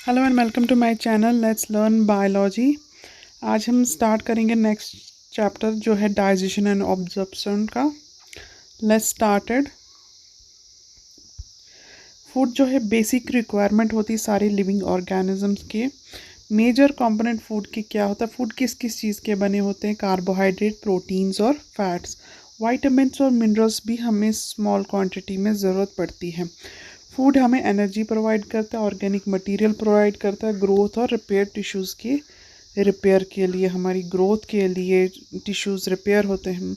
Hello and welcome to my channel let's learn biology. आज हम start करेंगे next chapter जो है डाइजेशन एंड ऑब्जॉर्प्शन का। Let's started. फूड जो है बेसिक रिक्वायरमेंट होती है सारे लिविंग ऑर्गेनिजम्स के। मेजर कंपोनेंट फूड की क्या होता है, फूड किस किस चीज़ के बने होते हैं, कार्बोहाइड्रेट, प्रोटीन्स और फैट्स। वाइटामिन्स और मिनरल्स भी हमें स्मॉल क्वांटिटी में ज़रूरत पड़ती है। फूड हमें एनर्जी प्रोवाइड करता है, ऑर्गेनिक मटेरियल प्रोवाइड करता है, ग्रोथ और रिपेयर टिश्यूज़ की रिपेयर के लिए, हमारी ग्रोथ के लिए टिश्यूज़ रिपेयर होते हैं।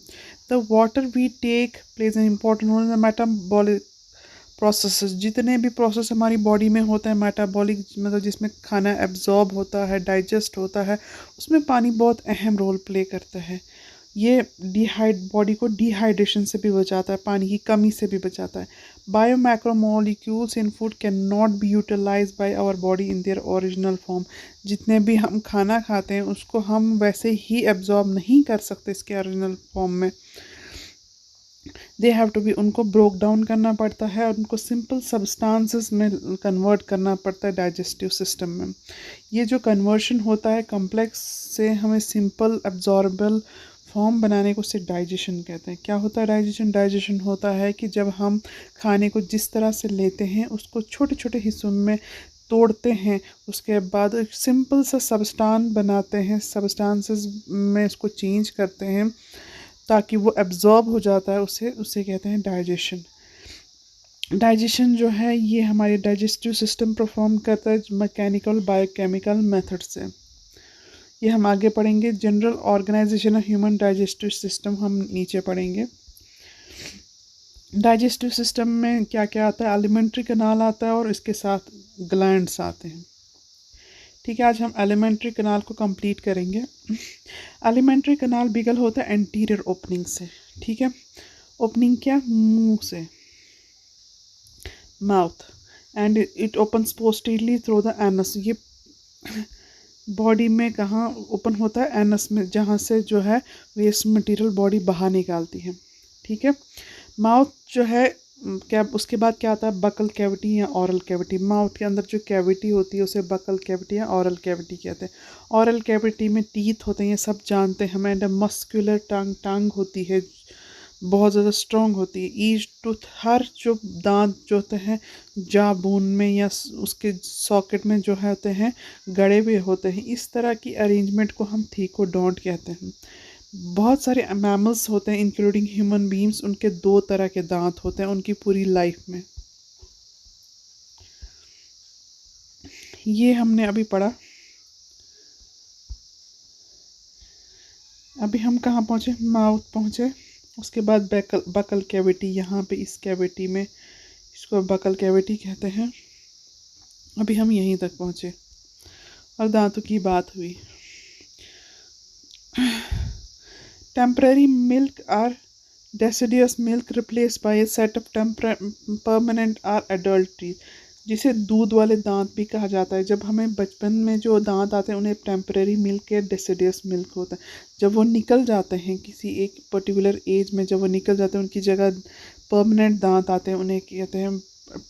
The water we take plays an important role in the metabolic processes. जितने भी प्रोसेस हमारी बॉडी में होते हैं मेटाबॉलिक, मतलब जिसमें खाना एब्जॉर्ब होता है, डाइजेस्ट होता है, उसमें पानी बहुत अहम रोल प्ले करता है। ये बॉडी को डिहाइड्रेशन से भी बचाता है, पानी की कमी से भी बचाता है। Bio macromolecules in food can not be utilize by our body in their original form. जितने भी हम खाना खाते हैं उसको हम वैसे ही एब्जॉर्ब नहीं कर सकते इसके ओरिजिनल फॉर्म में। दे हैव टू बी, उनको ब्रोक डाउन करना पड़ता है और उनको सिंपल सब्सटेंसेस में कन्वर्ट करना पड़ता है डाइजेस्टिव सिस्टम में। ये जो कन्वर्शन होता है कॉम्प्लेक्स से हमें सिंपल एब्जॉर्बल फॉर्म बनाने को, उसे डाइजेशन कहते हैं। क्या होता है डाइजेशन? डाइजेशन होता है कि जब हम खाने को जिस तरह से लेते हैं उसको छोटे छोटे हिस्सों में तोड़ते हैं, उसके बाद एक सिंपल सा सब्सटेंस बनाते हैं, सब्सटेंसेस में इसको चेंज करते हैं ताकि वो एब्जॉर्ब हो जाता है, उसे उसे कहते हैं डाइजेशन। डाइजेशन जो है ये हमारे डाइजेस्टिव सिस्टम परफॉर्म करता है मैकेनिकल बायोकेमिकल मेथड से। ये हम आगे पढ़ेंगे। General organization of human digestive system हम नीचे पढ़ेंगे। डाइजेस्टिव सिस्टम में क्या क्या आता है? एलिमेंट्री कनाल आता है और इसके साथ ग्लैंड्स आते हैं। ठीक है, आज हम एलिमेंट्री कनाल को कंप्लीट करेंगे। एलिमेंट्री कनाल बिगल होता है एंटीरियर ओपनिंग से। ठीक है, ओपनिंग क्या? मुंह से, mouth, and it opens posteriorly through the anus. ये बॉडी में कहाँ ओपन होता है? एनस में, जहाँ से जो है वेस्ट मटेरियल बॉडी बाहर निकालती है। ठीक है, माउथ जो है क्या, उसके बाद क्या आता है? बकल कैविटी या ऑरल कैविटी। माउथ के अंदर जो कैविटी होती है उसे बकल कैविटी या ऑरल कैविटी कहते हैं। ऑरल कैविटी में टीथ होते हैं, ये सब जानते हैं हम। एंड मस्कुलर टंग, टंग होती है, बहुत ज़्यादा स्ट्रॉन्ग होती है। ईच टूथ, हर जो दांत जो होते हैं जा बोन में या उसके सॉकेट में जो होते हैं गड़े हुए होते हैं। इस तरह की अरेंजमेंट को हम थीकोडोंट कहते हैं। बहुत सारे मैमल्स होते हैं इंक्लूडिंग ह्यूमन बीइंग्स, उनके 2 तरह के दांत होते हैं उनकी पूरी लाइफ में। ये हमने अभी पढ़ा। अभी हम कहाँ पहुँचे? माउथ पहुँचे। उसके बाद बकल, बकल कैविटी, यहाँ पे इस कैविटी में, इसको बकल कैविटी कहते हैं। अभी हम यहीं तक पहुँचे और दांतों की बात हुई। Temporary milk or deciduous milk replaced by a set of permanent or adult teeth, जिसे दूध वाले दांत भी कहा जाता है। जब हमें बचपन में जो दांत आते हैं उन्हें टेम्पररी मिल्क या डेसिडियस मिल्क होता है। जब वो निकल जाते हैं किसी एक पर्टिकुलर एज में, जब वो निकल जाते हैं उनकी जगह परमानेंट दांत आते हैं, उन्हें कहते हैं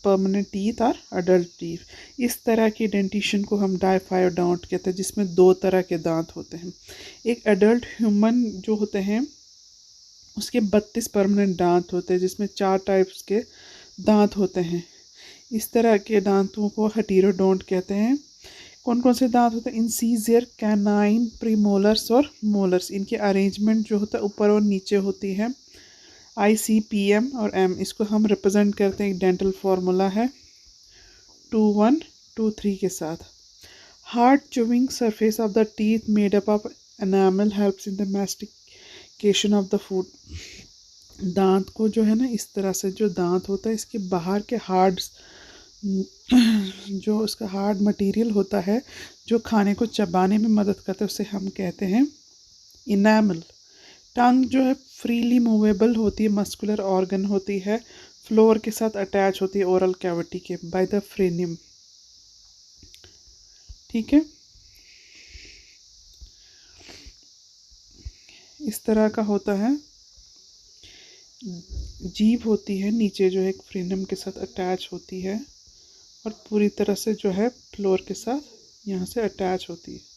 परमानेंट टीथ और अडल्ट टीथ। इस तरह की डेंटिशन को हम डाइफायोडोंट कहते हैं, जिसमें 2 तरह के दांत होते हैं। एक एडल्ट ह्यूमन जो होते हैं उसके 32 परमानेंट दांत होते हैं, जिसमें 4 टाइप्स के दांत होते हैं। इस तरह के दांतों को हेटेरोडोंट कहते हैं। कौन कौन से दांत होते हैं? इंसीजर, कैनाइन, प्रीमोलर्स और मोलर्स। इनके अरेंजमेंट जो होता है ऊपर और नीचे होती है। ICPM और M, इसको हम रिप्रेजेंट करते हैं, एक डेंटल फार्मूला है 2 1 2 3 के साथ। Hard chewing surface of the teeth made up of enamel helps in the mastication of the food. दांत को जो है ना, इस तरह से जो दांत होता है इसके बाहर के हार्ड, जो इसका हार्ड मटेरियल होता है जो खाने को चबाने में मदद करता है, उसे हम कहते हैं इनामल। टंग जो है फ्रीली मूवेबल होती है, मस्कुलर ऑर्गन होती है, फ्लोर के साथ अटैच होती है ओरल कैविटी के बाय द फ्रेनियम। ठीक है, इस तरह का होता है। जीभ होती है नीचे जो है एक फ्रेनम के साथ अटैच होती है और पूरी तरह से जो है फ्लोर के साथ यहाँ से अटैच होती है।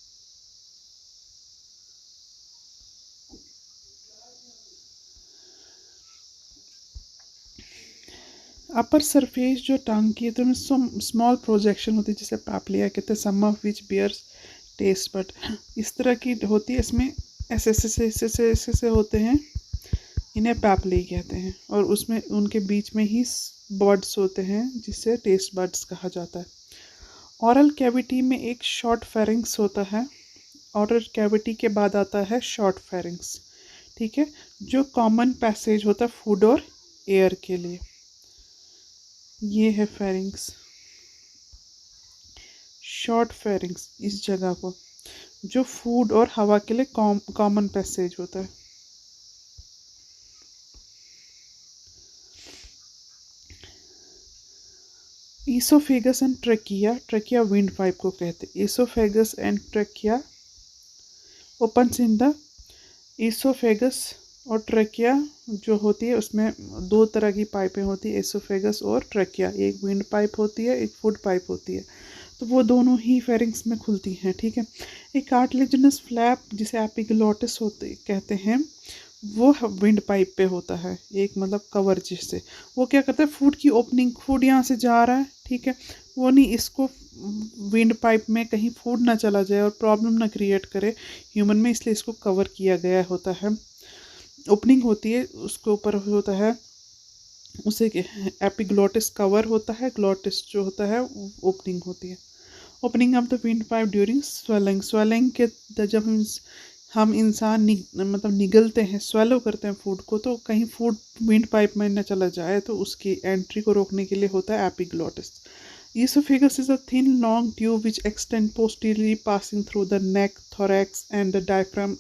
अपर सरफेस जो टंग की है तो उसमें स्मॉल प्रोजेक्शन होती है, जिसे पैपलिया कहते हैं, some of which bears taste bud. इस तरह की होती है, इसमें ऐसे ऐसे ऐसे ऐसे ऐसे ऐसे होते हैं, इन्हें पैपली कहते हैं, और उसमें उनके बीच में ही बर्ड्स होते हैं जिसे टेस्ट बर्ड्स कहा जाता है। ऑरल कैविटी में एक शॉर्ट फेरिंग्स होता है, ऑरल कैविटी के बाद आता है शॉर्ट फेरिंग्स, ठीक है, जो कॉमन पैसेज होता है फूड और एयर के लिए। ये है फेरिंग्स, शॉर्ट फेरिंग्स इस जगह को, जो फूड और हवा के लिए कॉमन पैसेज होता है। Oesophagus and trachea, trachea wind pipe को कहते हैं। Oesophagus and trachea opens in the oesophagus, और ट्रेकिया जो होती है उसमें दो तरह की पाइपें होती है, ईसोफेगस और ट्रेकिया, एक विंड पाइप होती है, एक फूड पाइप होती है, तो वो दोनों ही फेरिंग्स में खुलती हैं, ठीक है। एक कार्टिलेजिनस फ्लैप जिसे एपिग्लोटिस होते कहते हैं, वो विंड पाइप पे होता है, एक मतलब कवर जिससे वो क्या करता है, फूड की ओपनिंग, फूड यहाँ से जा रहा है, ठीक है, वो नहीं, इसको विंड पाइप में कहीं फूड ना चला जाए और प्रॉब्लम ना क्रिएट करे ह्यूमन में, इसलिए इसको कवर किया गया होता है। ओपनिंग होती है, उसके ऊपर होता है, उसे एपिग्लोटिस कवर होता है, ग्लोटिस जो होता है ओपनिंग होती है। Opening of the wind pipe during swelling, swelling के जब हम इंसान मतलब निगलते हैं, स्वेलो करते हैं फूड को, तो कहीं फूड विंड पाइप में न चला जाए तो उसकी एंट्री को रोकने के लिए होता है epiglottis. Esophagus is a thin, long tube which extends posteriorly, passing through the neck, thorax, and the diaphragm,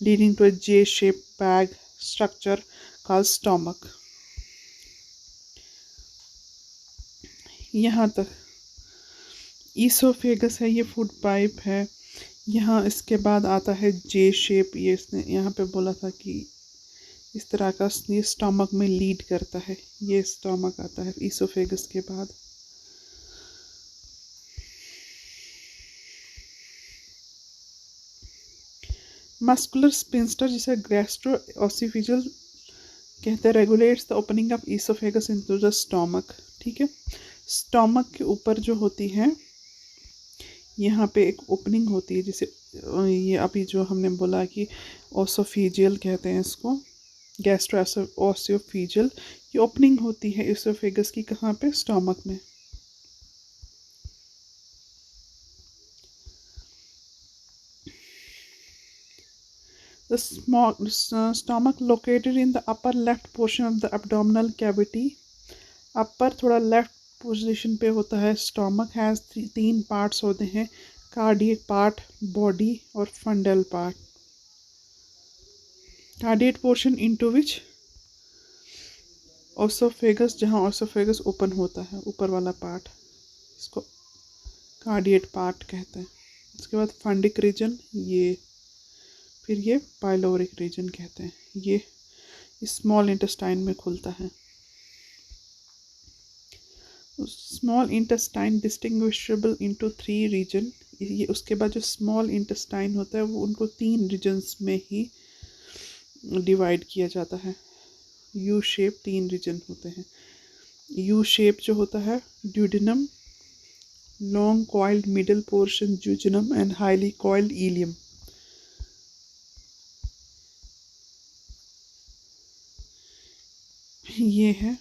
leading to a J-shaped bag structure called stomach. यहाँ तक ईसोफेगस है, ये फूड पाइप है। यहाँ इसके बाद आता है जे शेप, ये इसने यहाँ पे बोला था कि इस तरह का ये स्टमक में लीड करता है, ये स्टमक आता है ईसोफेगस के बाद। मस्कुलर स्पिंस्टर जिसे गैस्ट्रो ऑसिफिजल कहते हैं, regulates the opening of oesophagus into the stomach, ठीक है। स्टमक के ऊपर जो होती है, यहाँ पे एक ओपनिंग होती है, जिसे ये अभी जो हमने बोला कि ओसोफिजियल कहते हैं इसको, गैस्ट्रो ओसियोफिजियल, ये ओपनिंग होती है ईसोफेगस की, कहाँ पे, स्टमक में। The stomach located in the upper left portion of the abdominal cavity. अपर थोड़ा लेफ्ट पोजीशन पे होता है। स्टमक हैज़ तीन पार्ट्स होते हैं, कार्डियक पार्ट, बॉडी और फंडल पार्ट। कार्डियक पोर्शन इनटू विच ओसोफेगस, जहाँ ओसोफेगस ओपन होता है, ऊपर वाला पार्ट, इसको कार्डियक पार्ट कहते हैं। उसके बाद फंडिक रीजन, ये फिर ये पाइलोरिक रीजन कहते हैं, ये स्मॉल इंटेस्टाइन में खुलता है। Small intestine distinguishable into 3 region, ये उसके बाद जो स्मॉल इंटेस्टाइन होता है वो उनको 3 रीजन्स में ही डिवाइड किया जाता है। यू शेप 3 रीजन होते हैं। यू शेप जो होता है, duodenum, long coiled middle portion jejunum and highly coiled ileum. ये है,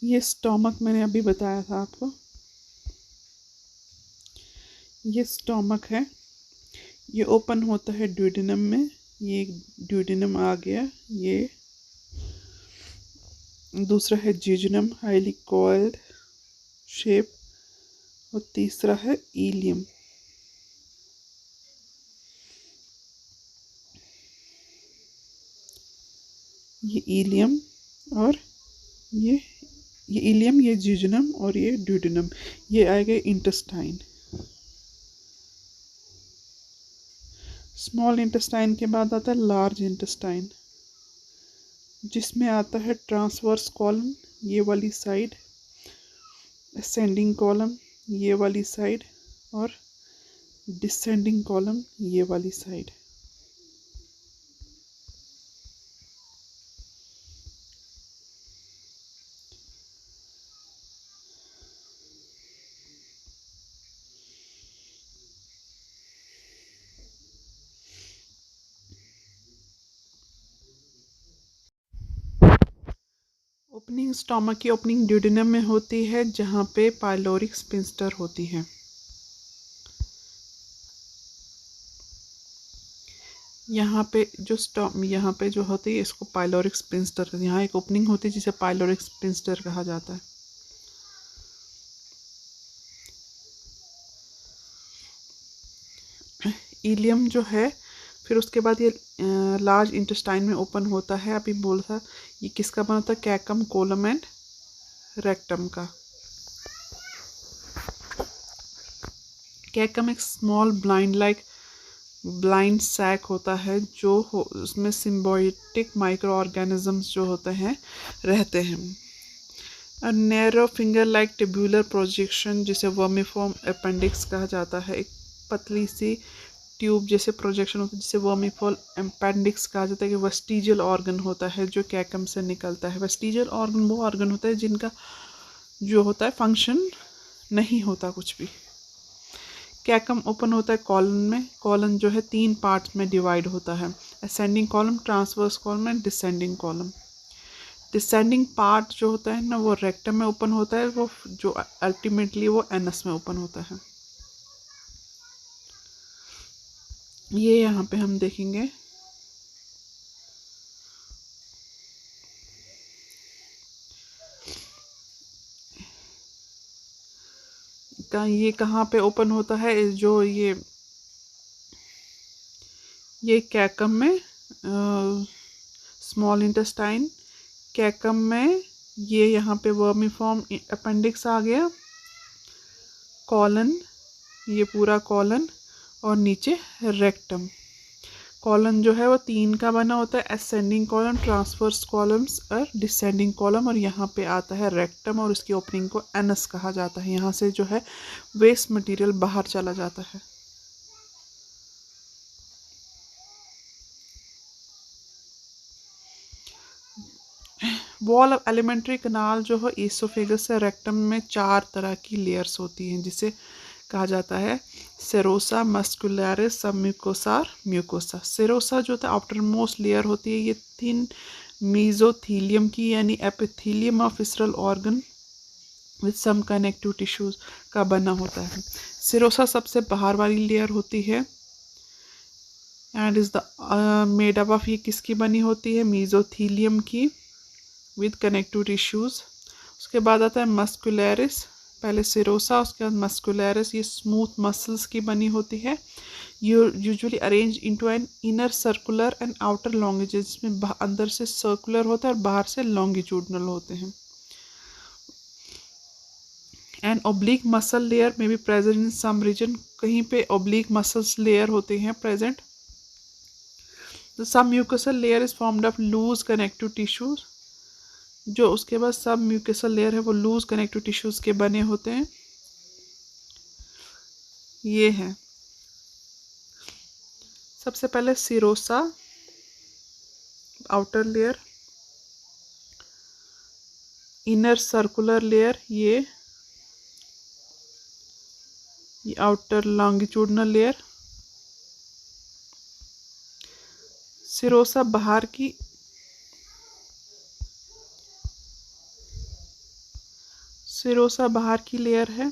ये स्टोमक मैंने अभी बताया था आपको, ये स्टोमक है, ये ओपन होता है ड्यूडेनम में, ये ड्यूडेनम आ गया, ये दूसरा है जिजुनम, हाईली कॉइल्ड शेप, और तीसरा है इलियम। ये इलियम और ये इलियम, ये जिजुनम और ये ड्यूडेनम, ये आएगा इंटेस्टाइन। स्मॉल इंटेस्टाइन के बाद आता है लार्ज इंटेस्टाइन, जिसमें आता है ट्रांसवर्स कॉलन, ये वाली साइड, असेंडिंग कॉलम ये वाली साइड और डिसेंडिंग कॉलम ये वाली साइड। ओपनिंग स्टोमक की ओपनिंग ड्यूडेनम में होती है जहाँ पे पाइलोरिक स्फिंक्टर होती है। यहाँ पे यहाँ पे जो होती है इसको पाइलोरिक स्फिंक्टर, यहाँ एक ओपनिंग होती है जिसे पाइलोरिक स्फिंक्टर कहा जाता है। इलियम जो है फिर उसके बाद ये लार्ज इंटेस्टाइन में ओपन होता है। अभी बोल था ये किसका बना होता है, कैकम, कोलम एंड रेक्टम का। कैकम एक स्मॉल ब्लाइंड सैक होता है जो उसमें सिम्बायोटिक माइक्रो ऑर्गेनिजम्स जो होते हैं रहते हैं। Narrow finger like tabular projection जिसे वर्मीफॉर्म अपेंडिक्स कहा जाता है। एक पतली सी ट्यूब जैसे प्रोजेक्शन होता है जिसे वर्मीफॉर्म अपेंडिक्स कहा जाता है कि वेस्टिजियल ऑर्गन होता है जो कैकम से निकलता है। वेस्टिजियल ऑर्गन वो ऑर्गन होता है जिनका जो होता है फंक्शन नहीं होता कुछ भी। कैकम ओपन होता है कॉलन में। कॉलन जो है 3 पार्ट्स में डिवाइड होता है, ascending column, transverse column and descending column. Descending part जो होता है ना वो रेक्टम में ओपन होता है, वो जो अल्टीमेटली वो एनस में ओपन होता है। ये यहाँ पे हम देखेंगे ये कहाँ पे ओपन होता है, जो ये कैकम में स्मॉल इंटेस्टाइन, कैकम में ये यहाँ पे वर्मीफॉर्म अपेंडिक्स आ गया, कॉलन, ये पूरा कॉलन और नीचे रेक्टम। कॉलन जो है वो 3 का बना होता है, असेंडिंग कॉलम, ट्रांसवर्स कॉलम्स और डिसेंडिंग कॉलम। और यहाँ पे आता है रेक्टम और उसकी ओपनिंग को एनस कहा जाता है। यहाँ से जो है वेस्ट मटेरियल बाहर चला जाता है। वॉल ऑफ एलिमेंट्री कनाल जो है ईसोफेगस से रेक्टम में 4 तरह की लेयर्स होती हैं जिसे कहा जाता है सेरोसा, मस्कुलरिस, सबम्यूकोसा और म्यूकोसा। सेरोसा जो होता है आउटर मोस्ट लेयर होती है, ये थिन मीजोथीलियम की यानी epithelium of visceral organ with some connective tissues का बना होता है। सेरोसा सबसे बाहर वाली लेयर होती है and is the made up of, ये किसकी बनी होती है, मीजोथीलियम की विद कनेक्टिव टिश्यूज। उसके बाद आता है मस्कुलरिस, पहले सिरोसा उसके बाद मस्कुलरिस, ये स्मूथ मसल्स की बनी होती है। Usually arrange into an inner circular and outer longitude, जिसमें अंदर से सर्कुलर होता है और बाहर से लॉन्गिट्यूडनल होते हैं। एंड ओब्लिक मसल लेयर में भी प्रेजेंट इन सम रीजन, कहीं पे ओब्लिक मसल्स लेयर होते हैं present. The sub mucosal layer is formed of loose connective tissues, जो उसके बाद सब म्यूकोसल लेयर है वो लूज कनेक्टिव टिश्यूज के बने होते हैं। ये है सबसे पहले serosa outer layer, inner circular layer, ये आउटर लॉन्गिट्यूडनल लेयर। सिरोसा बाहर की लेयर है।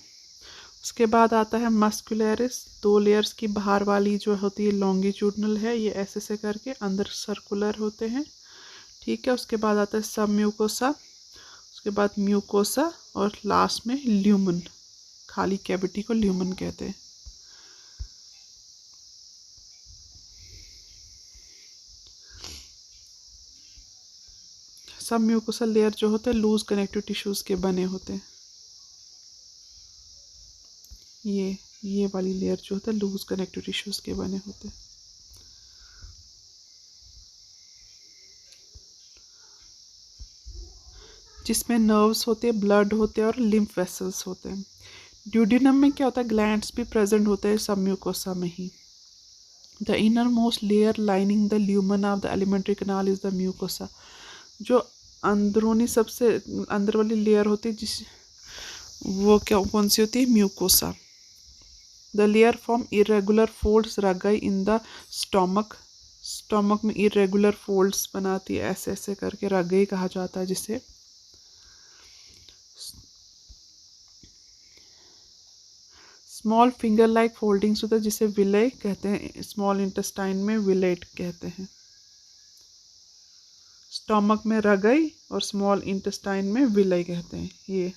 उसके बाद आता है मस्कुलरिस, 2 लेयर्स की बाहर वाली जो होती है लॉन्गिट्यूडनल है, ये ऐसे से करके अंदर सर्कुलर होते हैं, ठीक है। उसके बाद आता है सब म्यूकोसा, उसके बाद म्यूकोसा और लास्ट में ल्यूमन, खाली कैविटी को ल्यूमन कहते हैं। सब म्यूकोसल लेयर जो होते हैं लूज कनेक्टिव टिश्यूज के बने होते हैं। ये वाली लेयर जो होता है लूज कनेक्टिव टिश्यूज के बने होते हैं। जिसमें नर्व्स होते हैं, ब्लड होते हैं और लिम्फ वेसल्स होते हैं। ड्यूडेनम में क्या होता है, ग्लैंड्स भी प्रेजेंट होते हैं सब म्यूकोसा में ही। The innermost layer lining the lumen of the alimentary canal is the mucosa. जो अंदरूनी सबसे अंदर वाली लेयर होती है जिस वो क्या कौन सी होती है, mucosa. The layer form irregular folds rugae in the stomach. Stomach में इरेगुलर फोल्ड्स बनाती है, ऐसे ऐसे करके रगाई कहा जाता है जिसे। स्मॉल फिंगर लाइक फोल्डिंग्स होता है जिसे विलय कहते हैं, स्मॉल इंटेस्टाइन में विलेट कहते हैं। स्टोमक में रगाई और स्मॉल इंटेस्टाइन में विलय कहते हैं ये।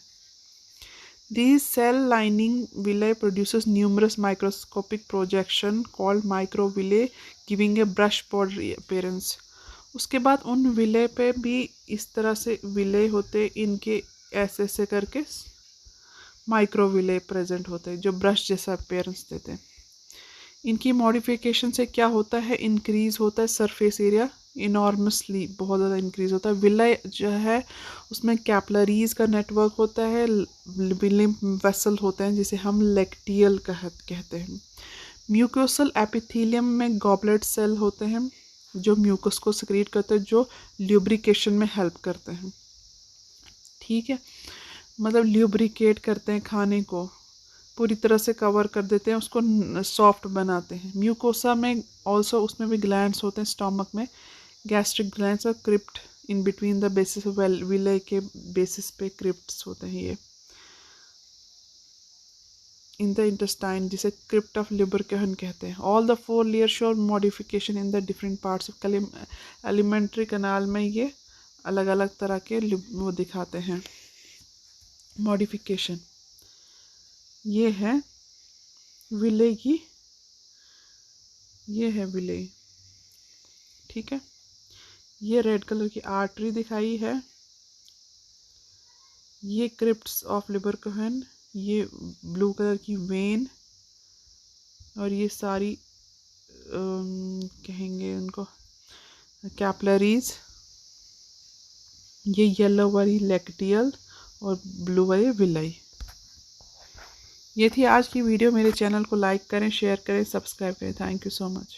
These cell lining villi produces numerous microscopic projection called microvilli, giving a brush border appearance. उसके बाद उन विले पे भी इस तरह से विले होते, इनके ऐसे ऐसे करके माइक्रोविले प्रेजेंट होते हैं जो ब्रश जैसा अपीयरेंस देते हैं। इनकी मॉडिफिकेशन से क्या होता है, इंक्रीज होता है सरफेस एरिया इनॉर्मसली, बहुत ज़्यादा इंक्रीज होता है। विलय जो है उसमें कैपलरीज का नेटवर्क होता है, लिम्फ वेसल होते हैं जिसे हम लेक्टियल कहते हैं। म्यूकोसल एपिथेलियम में गॉबलेट सेल होते हैं जो म्यूकस को सिक्रीट करते हैं, जो ल्यूब्रिकेशन में हेल्प करते हैं। ठीक है, मतलब ल्यूब्रिकेट करते हैं, खाने को पूरी तरह से कवर कर देते हैं, उसको सॉफ्ट बनाते हैं। म्यूकोसा में ऑल्सो उसमें भी ग्लैंड्स होते हैं, स्टोमक में गैस्ट्रिक ग्लैंड्स और crypt in between the bases of villi के बेसिस पे क्रिप्ट्स होते हैं ये इन द इंटेस्टाइन, जिसे क्रिप्ट ऑफ ल्यूब्रिकेशन कहते हैं। All the 4 layer show modification in the different parts of alimentary canal में ये अलग अलग तरह के वो दिखाते हैं मॉडिफिकेशन। ये है विले की, ये है विले, ठीक है। ये रेड कलर की आर्टरी दिखाई है, ये क्रिप्ट्स ऑफ ल्यूब्रिकेशन, ये ब्लू कलर की वेन, और ये सारी कहेंगे उनको कैपलरीज, ये येलो वाली लेक्टियल और ब्लू वाली विलाई। ये थी आज की वीडियो। मेरे चैनल को लाइक करें, शेयर करें, सब्सक्राइब करें। Thank you so much.